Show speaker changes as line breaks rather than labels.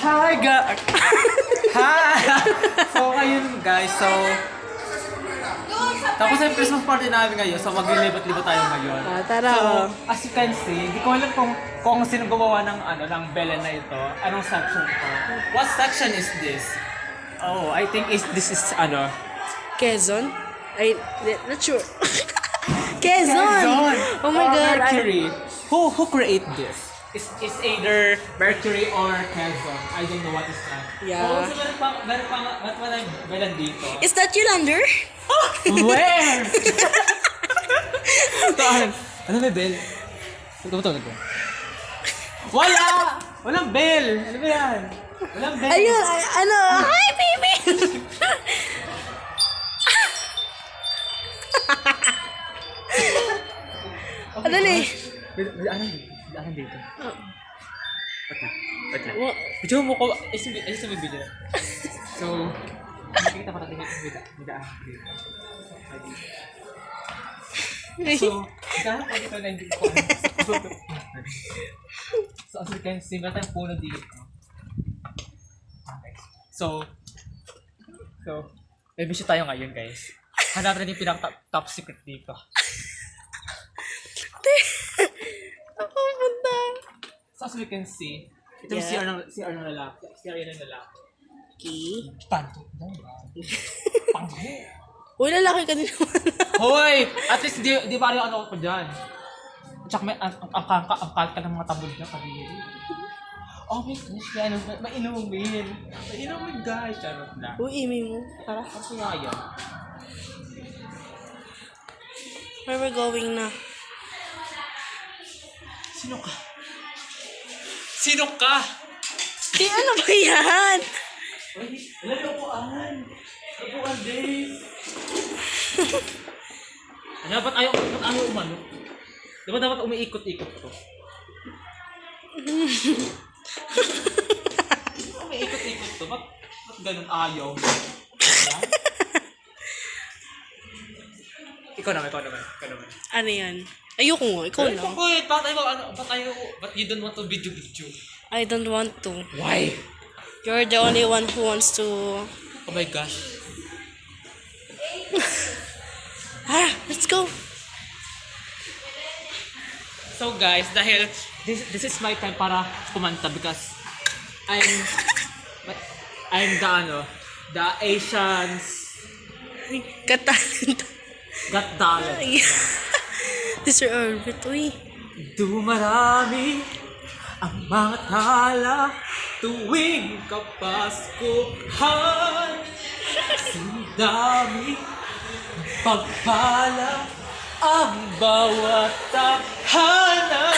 Hi, guys! Hi! So, ayun guys, tapos yung Christmas party namin ngayon, so maglilibat-libat tayo ngayon.
Tara.
So, as you can see, di ko alam kung sino gumawa ng belen na ito. Anong section ito? What section is this? Oh, I think this is
Quezon? Not sure. Quezon! Oh my God.
Mercury. Who create this? It's either Mercury or Quezon. I don't know what is that.
Yeah.
Oh, so meron pa belen dito.
Is that Yolander?
Where? Ano may bell? Tumutulog ko. Wala! Walang bell! Ano ba yan? Walang bell.
Ayun, hi baby! Dali.
Ano dito? Wait lang. Video mo ko. Isa may video. So, nakikita ko natin yung bidaan dito. So, dito na hindi ko. So, as you can see, meron tayong puno dito. Okay. So, may mission tayo ngayon, guys. Hanapin natin yung pinaka-top secret dito.
Ako punta.
So, as we can see, ito yung CR ng lalaki. CR yan ng lalaki.
Okay.
Panto. Panto.
Uy, lalaki ka din naman.
Hoy! At least di ba yung ano ko dyan? At saka may ang ka ng mga tabod niya kadiri. Oh my gosh, mainumin. Mainumin guys. Charot na.
Uy, imi mo. Para.
Kasi nga yan.
Where we're going na?
Sino ka? Sino ka?
Di, ano ba yan?
Uy, lalupuan. Lalupuan din. Ba't ayaw umano? Diba dapat umiikot-ikot to? Umiikot-ikot to? Ba't ganun ayaw? Ikaw naman.
Ano yan? Ayoko nga, ikaw na.
Wait, ba't you don't want to video?
I don't want to.
Why?
You're the only one who wants to.
Oh my gosh.
Let's go.
So guys, dahil this is my time para kumanta because I'm the Asians
Katalent.
got talent.
This is Orbit, uy.
Dumarami ang mga tala tuwing Kapaskuhan. Sindami pagpala ang bawat tahanan.